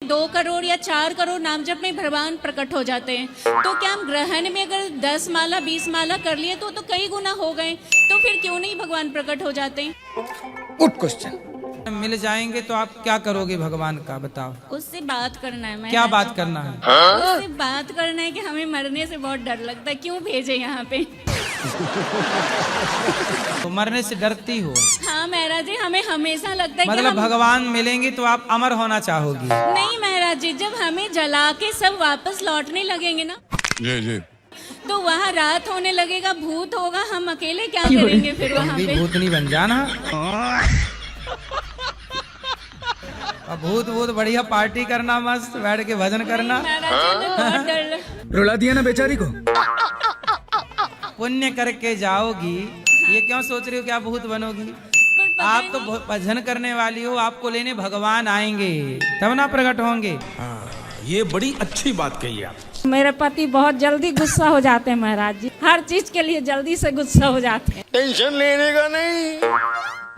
2 करोड़ या 4 करोड़ नाम जप में भगवान प्रकट हो जाते हैं, तो क्या हम ग्रहण में अगर 10 माला 20 माला कर लिए तो कई गुना हो गए, तो फिर क्यों नहीं भगवान प्रकट हो जाते हैं? Good question. मिल जाएंगे तो आप क्या करोगे भगवान का, बताओ। उससे बात करना है। मैं क्या बात करना है? उससे बात करना है कि हमें मरने से बहुत डर लगता है, क्यों भेजे यहाँ पे? तो मरने से डरती हो? हाँ महाराज जी, हमें हमेशा लगता है मतलब कि भगवान मिलेंगे तो आप अमर होना चाहोगी? नहीं महाराज जी, जब हमें जला के सब वापस लौटने लगेंगे ना, जी तो वहाँ रात होने लगेगा, भूत होगा, हम अकेले क्या करेंगे फिर वहाँ पे? भूत नहीं बन जाना। अब भूत बढ़िया पार्टी करना, मस्त बैठ के भजन करना। महाराज जी, बहुत डर रुला दिया ना बेचारी को। पुण्य करके जाओगी, ये क्यों सोच रही हो कि आप भूत बनोगी? आप तो भजन करने वाली हो, आपको लेने भगवान आएंगे तब ना प्रकट होंगे। ये बड़ी अच्छी बात कही आप। मेरे पति बहुत जल्दी गुस्सा हो जाते हैं महाराज जी, हर चीज के लिए जल्दी से गुस्सा हो जाते हैं। टेंशन लेने का नहीं।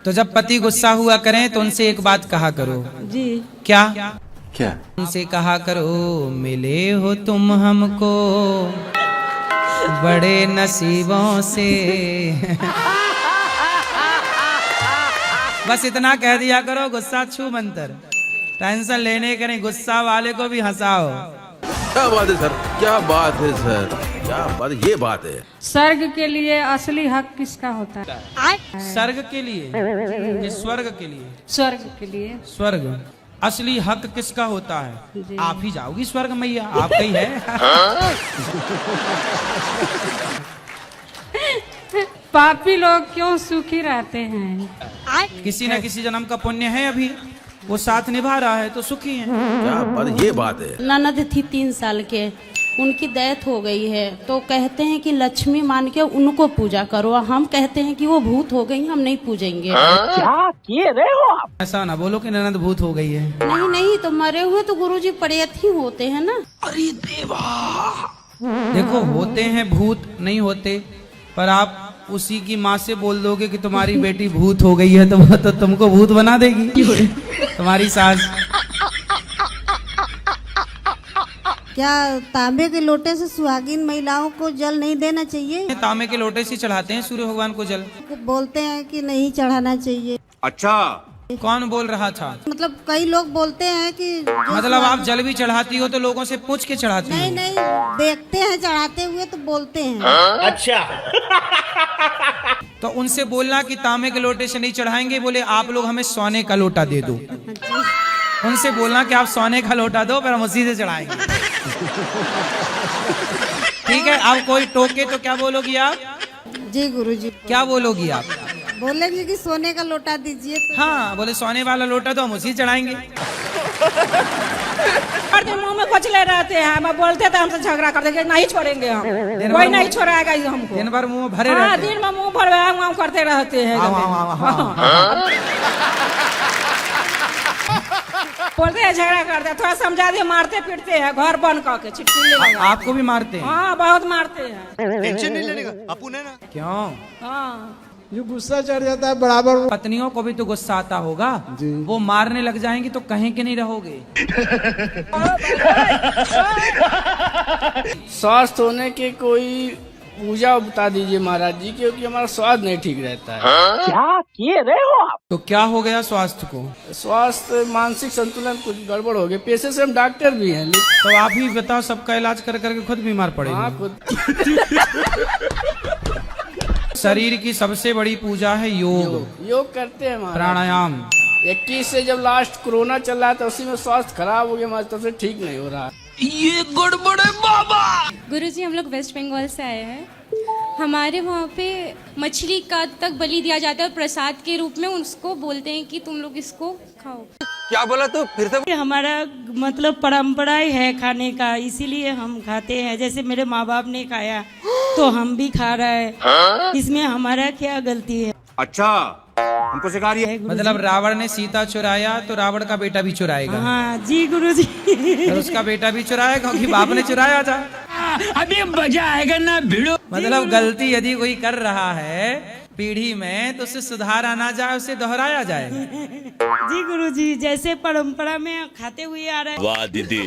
तो जब पति गुस्सा हुआ करें तो उनसे एक बात कहा करो। जी क्या? क्या? उनसे कहा करो, मिले हो तुम हमको बड़े नसीबों से। बस इतना कह दिया करो, गुस्सा छू मंतर। टेंशन लेने का नहीं, गुस्सा वाले को भी हंसाओ। क्या बात है सर, क्या बात है सर, क्या बात, ये बात है। स्वर्ग के लिए असली हक किसका होता है? स्वर्ग के लिए कि स्वर्ग के लिए? स्वर्ग के लिए। स्वर्ग असली हक किसका होता है? जी। आप ही जाओगी स्वर्ग मैया, आपका ही है। पापी लोग क्यों सुखी रहते हैं? किसी न किसी जन्म का पुण्य है, अभी वो साथ निभा रहा है तो सुखी है। क्या बात, ये बात है। ननद थी 3 साल के, उनकी डेथ हो गई है, तो कहते हैं कि लक्ष्मी मान के उनको पूजा करो। हम कहते हैं कि वो भूत हो गई, हम नहीं पूजेंगे। क्या किए रहे हो आप? ऐसा ना बोलो कि ननद भूत हो गई है। नहीं नहीं, तो मरे हुए तो गुरुजी प्रेत ही होते हैं ना। अरे देवा। देखो होते हैं भूत, नहीं होते, पर आप उसी की माँ से बोल दोगे कि तुम्हारी बेटी भूत हो गई है तो वो तो तुमको भूत बना देगी, तुम्हारी सास। क्या तांबे के लोटे से सुहागिन महिलाओं को जल नहीं देना चाहिए? तांबे के लोटे से चढ़ाते हैं सूर्य भगवान को जल। बोलते हैं कि नहीं चढ़ाना चाहिए। अच्छा, कौन बोल रहा था? मतलब कई लोग बोलते हैं कि मतलब आप जल भी चढ़ाती हो तो लोगों से पूछ के चढ़ाती नहीं हो? नहीं, देखते हैं चढ़ाते हुए तो बोलते हैं। अच्छा। तो उनसे बोलना कि तांबे के लोटे से नहीं चढ़ाएंगे, बोले आप लोग हमें सोने का लोटा दे दो। उनसे बोलना कि आप सोने का लोटा दो, फिर हम उसी से चढ़ाएंगे। ठीक है, अब कोई टोके तो क्या बोलोगी आप? जी गुरुजी। क्या बोलोगी आप? बोलेंगे कि सोने का लोटा दीजिए तो। हाँ, बोले सोने वाला लोटा तो हम उसी चढ़ाएंगे। मुंह में कुछ ले रहते हैं, हम बोलते थे हमसे झगड़ा कर देंगे, नहीं छोड़ेंगे हम, कोई नहीं छोड़ाएगा हमको। दिन भर मुंह भरे हाँ, रहते हैं। दिन में मुंह भर करते रहते हैं। बोलते हैं झगड़ा करते हैं, थोड़ा समझा दिए, मारते पीटते हैं, घर बंद करके छिटकुली लगा। आपको भी मारते हैं? हाँ, बहुत मारते हैं। टेंशन नहीं लेने का, अपन है ना। क्यों? हाँ, जो गुस्सा चढ़ जाता है बराबर। पत्नियों को भी तो गुस्सा आता होगा, वो मारने लग जाएंगी तो कहीं के नहीं रहोगे। स्वास्थ्य होने के कोई पूजा बता दीजिए महाराज जी, क्योंकि हमारा स्वास्थ्य नहीं ठीक रहता है। क्या किए रहे हो आप? तो क्या हो गया स्वास्थ्य को? स्वास्थ्य मानसिक संतुलन कुछ गड़बड़ हो गया, पेशे से हम डॉक्टर भी हैं। तो आप ही बताओ, सबका इलाज कर करके खुद बीमार पड़े। हाँ, खुद। शरीर की सबसे बड़ी पूजा है योग। योग करते हैं महाराज। प्राणायाम। 21 से जब लास्ट कोरोना चल रहा था, उसी में स्वास्थ्य खराब हो गया हमारा, तब से ठीक नहीं हो रहा। ये गड़बड़ है बाबा। गुरुजी, हम लोग वेस्ट बंगाल से आए हैं। हमारे वहाँ पे मछली का तक बलि दिया जाता है और प्रसाद के रूप में उसको बोलते हैं कि तुम लोग इसको खाओ। क्या बोला तू, फिर से? हमारा मतलब परंपरा ही है खाने का, इसीलिए हम खाते हैं। जैसे मेरे माँ बाप ने खाया तो हम भी खा रहे हैं, इसमें हमारा क्या गलती है? अच्छा, हमको सिखा रही है। मतलब रावण ने सीता चुराया तो रावण का बेटा भी चुराएगा। हाँ जी गुरुजी। और उसका बेटा भी चुराएगा क्योंकि बाप ने चुराया था। अभी मजा आएगा ना भिड़ो। मतलब गलती यदि कोई कर रहा है पीढ़ी में, तो उसे सुधारा ना जाए, उसे दोहराया जाए। जी गुरुजी, जैसे परंपरा में खाते हुए आ रहा है। वाह दीदी।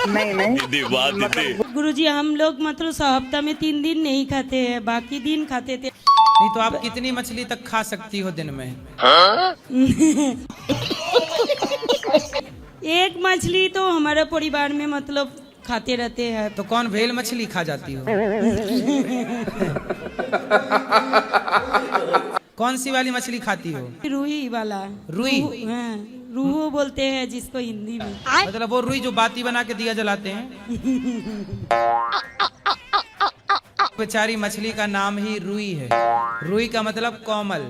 नहीं दीदी वाह दीदी। गुरुजी हम लोग मतलब हफ्ता में 3 दिन नहीं खाते हैं, बाकी दिन खाते थे। नहीं तो आप कितनी मछली तक खा सकती हो दिन में? एक मछली तो हमारे परिवार में मतलब खाते रहते हैं। तो कौन भेल मछली खा जाती हो? कौन सी वाली मछली खाती हो? रूही वाला। रूही? हाँ, रूहू बोलते हैं जिसको हिंदी में। मतलब वो रुई जो बाती बना के दिया जलाते हैं। बेचारी मछली का नाम ही रुई है। रुई का मतलब कोमल।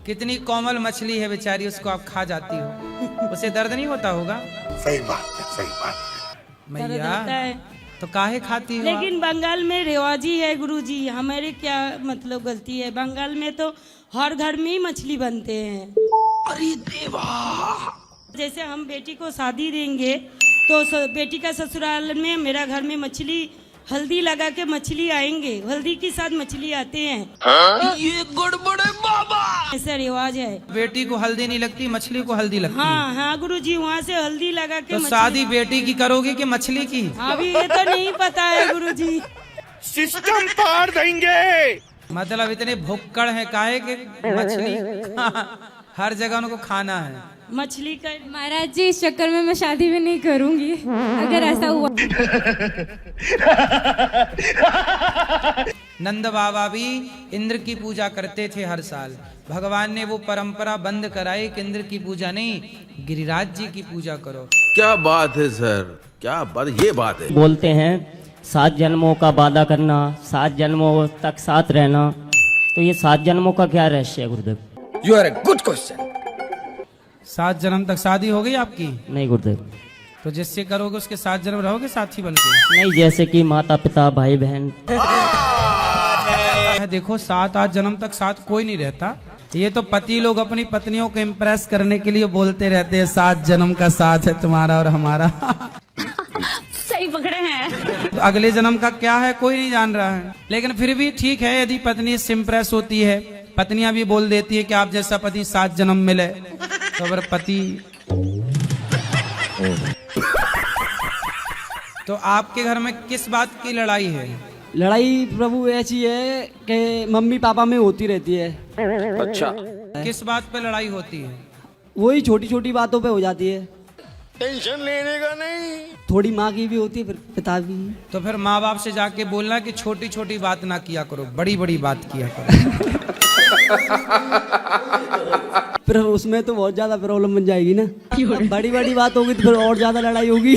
कितनी कोमल मछली है बेचारी, उसको आप खा जाती हो, उसे दर्द नहीं होता होगा? सही बात है, सही बात है। दर्द मैया होता है। तो काहे खाती हो? लेकिन बंगाल में रिवाजी है गुरुजी, हमारे क्या मतलब गलती है? बंगाल में तो हर घर में ही मछली बनते हैं। अरे देवा। जैसे हम बेटी को शादी देंगे तो बेटी का ससुराल में मेरा घर में मछली हल्दी लगा के मछली आएंगे, हल्दी के साथ मछली आते हैं। ये गड़बड़ है बाबा। ऐसा रिवाज है। बेटी को हल्दी नहीं लगती, मछली को हल्दी लगती है। हाँ हाँ गुरुजी, वहाँ से हल्दी लगा के तो मछली- शादी बेटी की करोगे कि मछली की? अभी ये तो नहीं पता है गुरुजी। सिस्टम पार देंगे। मतलब इतने भुक्कड़ है काहे के मछली हर जगह उनको खाना है। मछली का महाराज जी, इस चक्कर में मैं शादी भी नहीं करूंगी अगर ऐसा हुआ। नंद बाबा भी इंद्र की पूजा करते थे हर साल। भगवान ने वो परंपरा बंद कराई कि इंद्र की पूजा नहीं, गिरिराज जी की पूजा करो। क्या बात है सर, क्या बात, ये बात है। बोलते हैं 7 जन्मों का वादा करना, 7 जन्मों तक साथ रहना, तो ये 7 जन्मों का क्या रहस्य है Gurudev? You are a good question. 7 जन्म तक शादी हो गई आपकी? नहीं गुरुदेव। तो जिससे करोगे उसके 7 जन्म रहोगे साथी बन के? नहीं, जैसे कि माता पिता भाई बहन। देखो 7-8 जन्म तक साथ कोई नहीं रहता। ये तो पति लोग अपनी पत्नियों को इम्प्रेस करने के लिए बोलते रहते हैं 7 जन्म का साथ है तुम्हारा और हमारा। सही पकड़े हैं। तो अगले जन्म का क्या है कोई नहीं जान रहा है। लेकिन फिर भी ठीक है, यदि पत्नी से इम्प्रेस होती है, पत्नियां भी बोल देती है कि आप जैसा पति 7 जन्म मिले, तो अगर पति तो आपके घर में किस बात की लड़ाई है? लड़ाई प्रभु ऐसी है कि मम्मी पापा में होती रहती है। अच्छा, किस बात पे लड़ाई होती है? वही छोटी छोटी बातों पे हो जाती है। टेंशन लेने का नहीं। थोड़ी माँ की भी होती है, फिर पिता भी। तो फिर माँ बाप से जाके बोलना कि छोटी छोटी बात ना किया करो, बड़ी बड़ी बात किया करो। फिर उसमें तो बहुत ज्यादा प्रॉब्लम बन जाएगी ना। बड़ी बड़ी बात होगी तो फिर और ज्यादा लड़ाई होगी।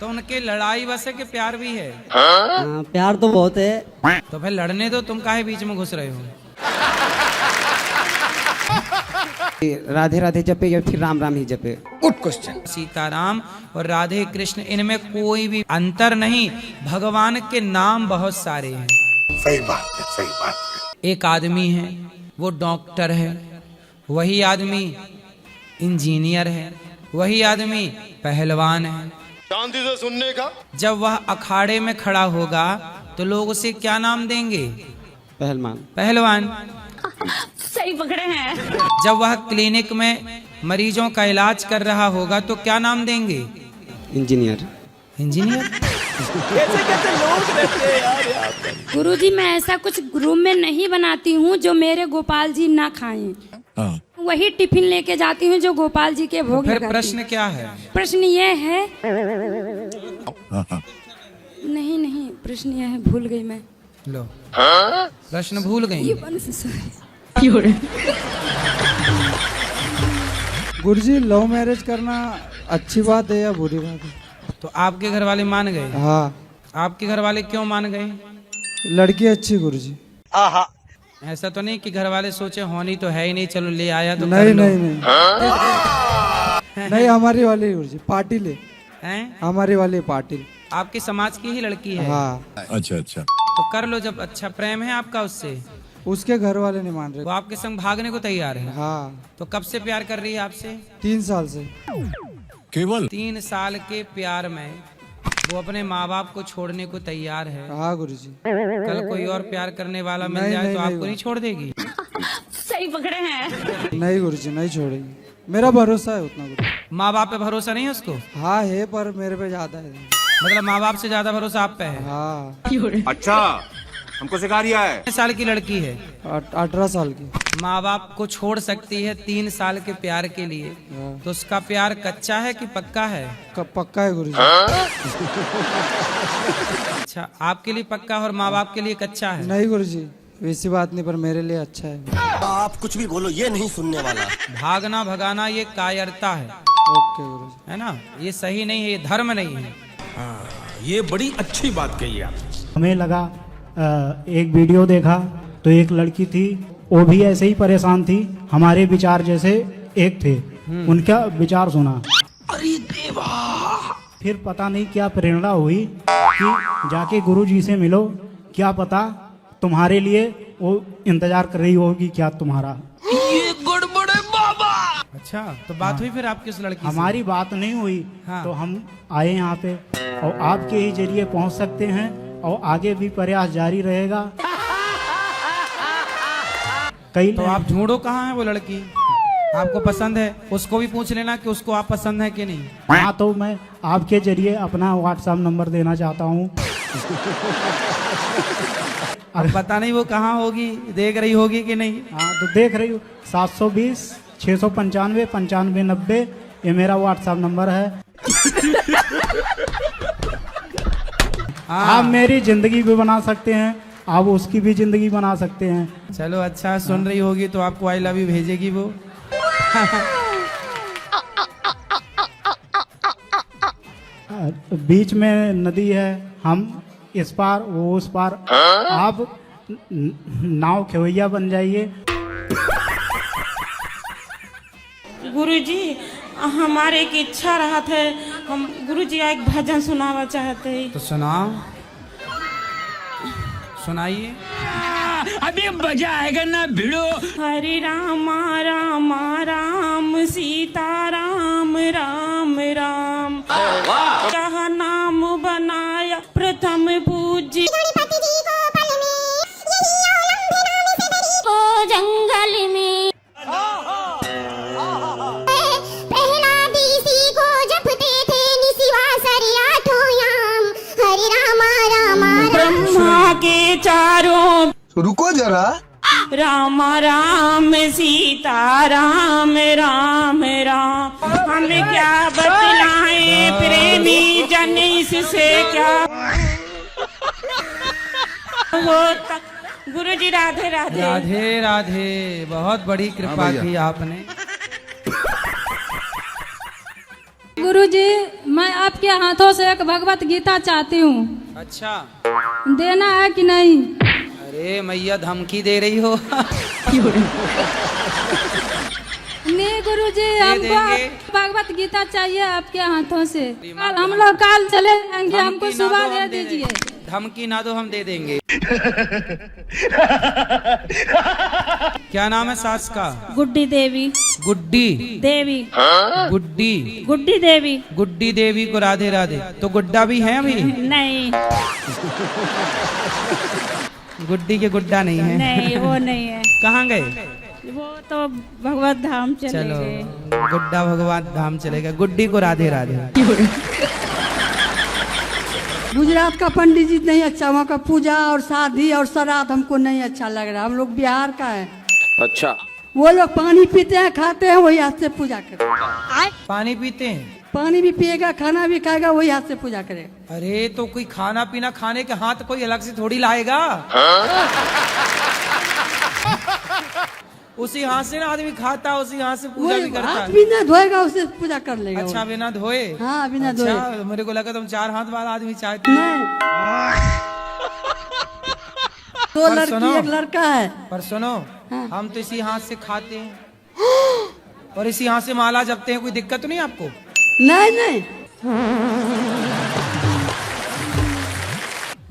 तो उनके लड़ाई बस है कि प्यार भी है? हाँ, प्यार तो बहुत है। तो फिर लड़ने दो, तुम काहे बीच में घुस रहे हो? राधे राधे जपे या फिर राम राम ही जपे? Good question. सीताराम और राधे कृष्ण, इनमें कोई भी अंतर नहीं। भगवान के नाम बहुत सारे हैं। सही बात है, सही बात है। एक आदमी है वो डॉक्टर है, वही आदमी इंजीनियर है, वही आदमी पहलवान है। शांति से सुनने का। जब वह अखाड़े में खड़ा होगा तो लोग उसे क्या नाम देंगे? पहलवान। पहलवान। सही पकड़े हैं। जब वह क्लिनिक में मरीजों का इलाज कर रहा होगा तो क्या नाम देंगे? इंजीनियर। इंजीनियर। गुरुजी, मैं ऐसा कुछ रूम में नहीं बनाती हूँ जो मेरे गोपाल जी ना खाएं। वही टिफिन लेके जाती हूँ जो गोपाल जी के भोग फिर लगाती प्रश्न क्या है? हूँ। प्रश्न ये है, नहीं प्रश्न यह है, भूल गई मैं। लो, प्रश्न भूल गई। गुरुजी, लव मैरिज करना अच्छी बात है या बुरी बात है? तो आपके घर वाले मान गए? हाँ। आपके घर वाले क्यों मान गए? लड़की अच्छी गुरुजी। ऐसा तो नहीं कि घर वाले सोचे होनी तो है ही नहीं, चलो ले आया तो नहीं कर लो। नहीं, हमारी वाली गुरुजी पाटिल है। हैं? हमारी वाली पाटिल। आपके समाज की ही लड़की है? हाँ। अच्छा अच्छा। तो कर लो, जब अच्छा प्रेम है आपका उससे। उसके घर वाले नहीं मान रहे। वो आपके संग भागने को तैयार है? हाँ। तो कब से प्यार कर रही है आपसे? 3 साल से। केवल 3 साल के प्यार में वो अपने माँ बाप को छोड़ने को तैयार है। हाँ गुरुजी। कल कोई और प्यार करने वाला मिल जाए तो आपको नहीं छोड़ देगी? सही पकड़े हैं। नहीं गुरुजी, नहीं छोड़ेगी, मेरा भरोसा है उतना। गुरु माँ बाप पे भरोसा नहीं है उसको? हाँ है, पर मेरे पे ज्यादा है। मतलब माँ बाप से ज्यादा भरोसा आप पे है? हाँ। अच्छा, हमको सिखा रिया है। कितने साल की लड़की है? 18 साल की। माँ बाप को छोड़ सकती है 3 साल के प्यार के लिए, तो उसका प्यार कच्चा है कि पक्का है? पक्का है गुरुजी। अच्छा, आपके लिए पक्का और माँ बाप के लिए कच्चा है? नहीं गुरुजी, वैसी बात नहीं, पर मेरे लिए अच्छा है। आप कुछ भी बोलो, ये नहीं सुनने वाला। भागना भगाना ये कायरता है। ओके गुरुजी। है ना, ये सही नहीं है, ये धर्म नहीं है। ये बड़ी अच्छी बात कही आप। हमें लगा एक वीडियो देखा तो एक लड़की थी, वो भी ऐसे ही परेशान थी, हमारे विचार जैसे एक थे, उनका विचार सुना। अरे देवा। फिर पता नहीं क्या प्रेरणा हुई कि जाके गुरुजी से मिलो, क्या पता तुम्हारे लिए वो इंतजार कर रही होगी क्या तुम्हारा। ये गड़बड़ है बाबा। अच्छा, तो बात हुई फिर आपकी उस लड़की से? हमारी बात नहीं हुई। हाँ। तो हम आए यहाँ पे और आपके ही जरिए पहुँच सकते हैं और आगे भी प्रयास जारी रहेगा। कई तो आप ढूंढो कहाँ है वो लड़की, आपको पसंद है, उसको भी पूछ लेना कि उसको आप पसंद है कि नहीं। हाँ, तो मैं आपके जरिए अपना व्हाट्सएप नंबर देना चाहता हूँ। अब पता नहीं वो कहाँ होगी, देख रही होगी कि नहीं। हाँ, तो देख रही हूँ। 720 695 95 90 ये मेरा व्हाट्सएप नंबर है। आप मेरी जिंदगी भी बना सकते हैं, आप उसकी भी जिंदगी बना सकते हैं। चलो अच्छा, सुन रही होगी तो आपको आई लव यू भेजेगी वो। बीच में नदी है, हम इस पार वो उस पार, आप नाव खेवैया बन जाइए। गुरुजी, हमारे एक इच्छा रहा था, हम गुरुजी एक भजन सुनावा चाहते हैं। तो सुनाओ, सुनाइए। अभी मजा आएगा ना भिड़ो। हरे रामा रामा राम सीता राम राम राम, कहा नाम बनाया प्रथम पूज्य जंगल में पहला देसी को जपते थे निशिवासरिया ठोयाम। हरे रामा रामा ब्रह्मा के चारों। रुको जरा। रामा राम सीता राम राम राम, हमें क्या बतलाएं प्रेमी जन, इससे क्या होता। गुरुजी राधे राधे। राधे राधे, बहुत बड़ी कृपा की आपने। गुरुजी, मैं आपके हाथों से एक भगवत गीता चाहती हूँ। अच्छा, देना है कि नहीं? अरे मैया धमकी दे रही हो। नहीं गुरुजी, हमको देंगे। भगवत गीता चाहिए आपके हाथों से। कल हम लोग काल चले जाएंगे, हमको सुबह दे दीजिए। धमकी ना दो, हम दे देंगे। क्या नाम है सास का? गुड्डी देवी। गुड्डी देवी। गुड्डी गुड्डी देवी। गुड्डी देवी को राधे राधे। तो गुड्डा भी है अभी? नहीं गुड्डी के गुड्डा नहीं है? नहीं, वो नहीं है। कहाँ गए वो? तो भगवत धाम चले चलो, गए। गुड्डा भगवान धाम चलेगा, गुड्डी को राधे राधे। गुजरात का पंडित जी नहीं अच्छा, वहाँ का पूजा और शादी और श्राद्ध हमको नहीं अच्छा लग रहा। हम लोग बिहार का है। अच्छा, वो लोग पानी पीते हैं, खाते हैं, वही हाथ से पूजा करते हैं। पानी पीते हैं? पानी भी पिएगा, खाना भी खाएगा, वही हाथ से पूजा करेगा। अरे तो कोई खाना पीना खाने के हाथ कोई अलग से थोड़ी लाएगा। उसी हाथ से ना आदमी खाता, उसी हाथ से पूजा भी करता हाथ है। बिना धोएगा, उससे पूजा कर लेगा। अच्छा, बिना धोए? हाँ, बिना अच्छा, धोए। मेरे को लगा तुम 4 हाथ वाला आदमी चाहते। दो लड़की एक लड़का है। पर सुनो, हम तो इसी हाथ से खाते हैं और इसी हाथ से माला जपते हैं। कोई दिक्कत तो नहीं आपको? नहीं नहीं।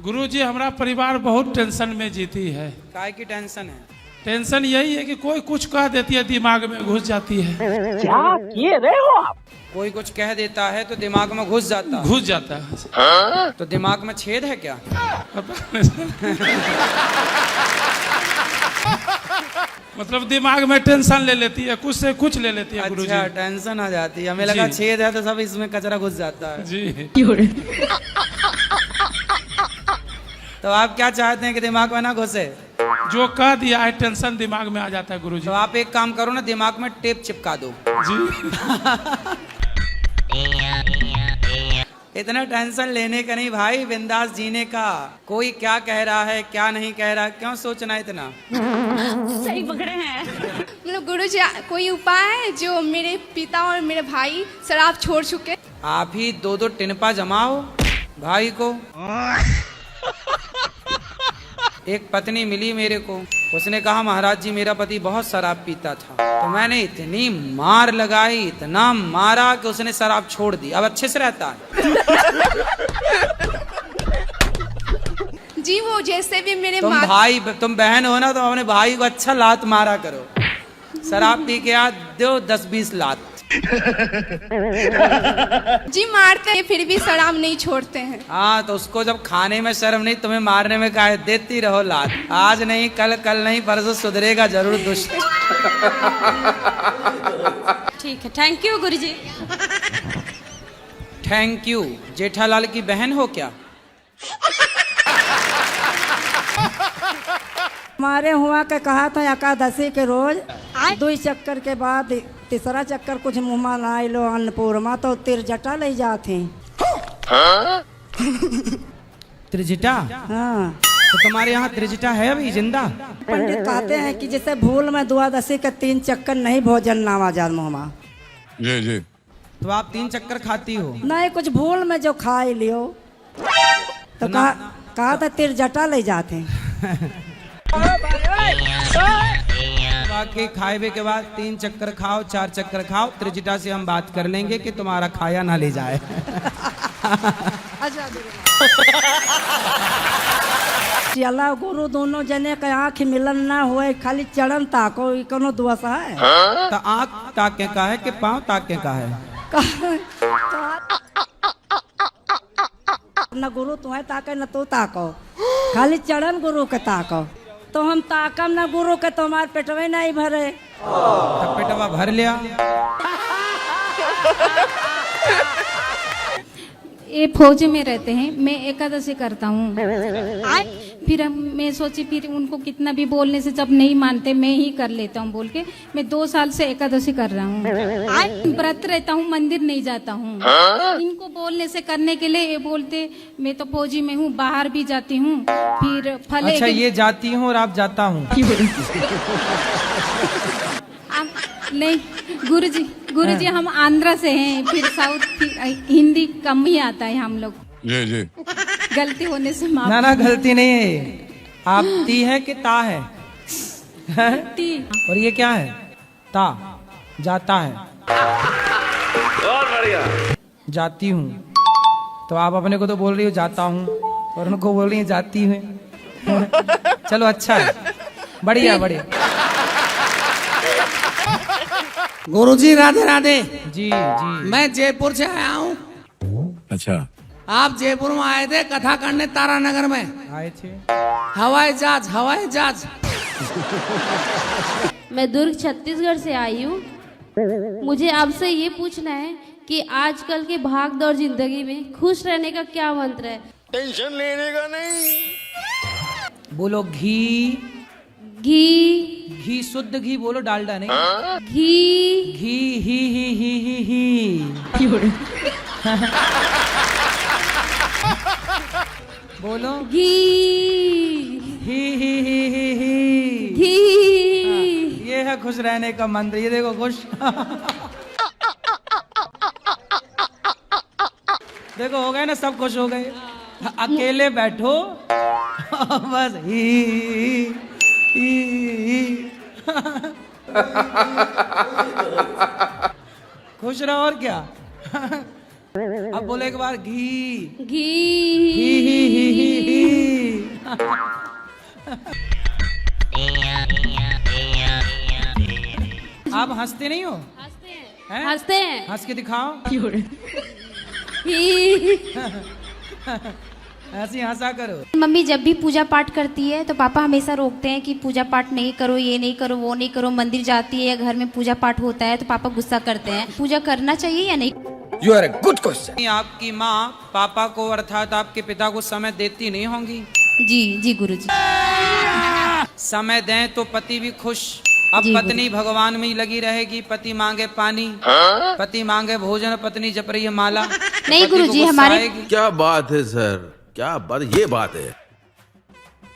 गुरुजी, हमारा परिवार बहुत टेंशन में जीती है। काय की टेंशन है? टेंशन यही है कि कोई कुछ कह देती है, दिमाग में घुस जाती है। क्या किए रहे हो आप? कोई कुछ कह देता है तो दिमाग में घुस जाता है। तो दिमाग में छेद है क्या? मतलब दिमाग में टेंशन ले लेती है, कुछ से कुछ ले लेती है। गुरुजी, अच्छा, टेंशन आ जाती है। हमें लगा छेद है तो सब इसमें कचरा घुस जाता है। जी। तो आप क्या चाहते हैं कि दिमाग में ना घुसे? जो कह दिया है टेंशन दिमाग में आ जाता है गुरुजी। तो आप एक काम करो ना, दिमाग में टेप चिपका दो। जी। इतना टेंशन लेने का नहीं भाई, बिंदास जीने का। कोई क्या कह रहा है क्या नहीं कह रहा, क्यों सोचना इतना? सही पकड़े हैं। मतलब गुरुजी कोई उपाय है जो मेरे पिता और मेरे भाई शराब छोड़ चुके? आप ही 2-2 टिनपा जमाओ भाई को। एक पत्नी मिली मेरे को, उसने कहा महाराज जी मेरा पति बहुत शराब पीता था, तो मैंने इतनी मार लगाई, इतना मारा कि उसने शराब छोड़ दी, अब अच्छे से रहता है। जी वो जैसे भी मेरे तुम बहन हो ना, तो अपने भाई को अच्छा लात मारा करो। शराब पी के आ दो 10-20 लात। जी मारते हैं फिर भी शराब नहीं छोड़ते हैं। हाँ, तो उसको जब खाने में शर्म नहीं, तुम्हें मारने में काहे? देती रहो लात। आज नहीं कल, कल नहीं परसों सुधरेगा जरूर दुष्ट। ठीक है, thank you Guruji. Thank you. Jethalal की बहन हो क्या? हमारे हुआ के कहा था एकादशी के रोज 2 चक्कर के बाद तीसरा चक्कर कुछ मुँह ना लो अन्नपूर्णा तो तिरजटा ले जाते। त्रिजटा? हाँ। तो तुम्हारे यहाँ त्रिजटा है अभी जिंदा? पंडित कहते हैं कि जैसे भूल में द्वादशी के 3 चक्कर नहीं भोजन नावा जात मुँह। जी जी। तो आप 3 चक्कर खाती हो? नहीं, कुछ भूल में जो खा ही लियो तो कहा था तिरजटा ले जाते। बाकी खाए के बाद 3 चक्कर खाओ, 4 चक्कर खाओ, त्रिजटा से हम बात कर लेंगे कि तुम्हारा खाया ना ले जाए। अल्लाह गुरु दोनों जने के आँख मिलन ना हुए, खाली चरण ताको, कोनो दोष है? तो आँख ताके का है कि पाँव ताके का है? न गुरु तुम्हें ताके न तू ताको, खाली चरण गुरु के ताको। तो हम ताकम न गुरु के, तो हमारे पेटवे नहीं भरे। तब पेटवा भर लिया। ये फौज में रहते हैं, मैं एकादशी करता हूँ। फिर मैं सोची, फिर उनको कितना भी बोलने से जब नहीं मानते, मैं ही कर लेता हूँ बोल के मैं 2 साल से एकादशी कर रहा हूँ। व्रत रहता हूँ, मंदिर नहीं जाता हूँ। इनको बोलने से करने के लिए ये बोलते मैं तो फौजी में हूँ, बाहर भी जाती हूँ। फिर फले। अच्छा, ये जाती हूँ और आप जाता हूँ? नहीं गुरुजी हम आंध्रा से हैं, फिर साउथ हिंदी कम ही आता है हम लोग। जी जी। गलती होने से माफ। ना गलती नहीं है। आप ती है कि ता है? ती। और ये क्या है? ता, जाता है। और बढ़िया। जाती हूँ। तो आप अपने को तो बोल रही हो जाता हूँ, और उनको बोल रही है जाती हूँ। चलो अच्छा है, बढ़िया बढ़िया। गुरुजी राधे राधे। जी जी। मैं जयपुर से आया हूँ। अच्छा। आप जयपुर में आए थे कथा करने तारानगर में? आए थे। हवाई जहाज। मैं दुर्ग छत्तीसगढ़ से आई हूँ। मुझे आपसे ये पूछना है कि आजकल के भाग दौड़ जिंदगी में खुश रहने का क्या मंत्र है? टेंशन लेने का नहीं। बोलो घी। घी शुद्ध घी बोलो, डालडा नहीं। घी ही बोलो घी ही। ये है खुश रहने का मंत्र। ये देखो खुश। देखो हो गए ना, सब खुश हो गए। अकेले बैठो बस ही। खुश रहो और क्या। अब बोले एक बार घी घी। आप हंसते नहीं हो? हैं? हंसते हैं। हंस के दिखाओ। ऐसी हंसा करो। मम्मी जब भी पूजा पाठ करती है तो पापा हमेशा रोकते हैं कि पूजा पाठ नहीं करो, ये नहीं करो, वो नहीं करो। मंदिर जाती है या घर में पूजा पाठ होता है तो पापा गुस्सा करते हैं। पूजा करना चाहिए या नहीं? You are a good question. आपकी माँ पापा को अर्थात आपके पिता को समय देती नहीं होंगी? जी गुरुजी। समय दें तो पति भी खुश। अब पत्नी भगवान में ही लगी रहेगी, पति मांगे पानी, पति मांगे भोजन, पत्नी जप रही है माला। नहीं गुरुजी, हमारे क्या बात है सर, क्या बात, ये बात है।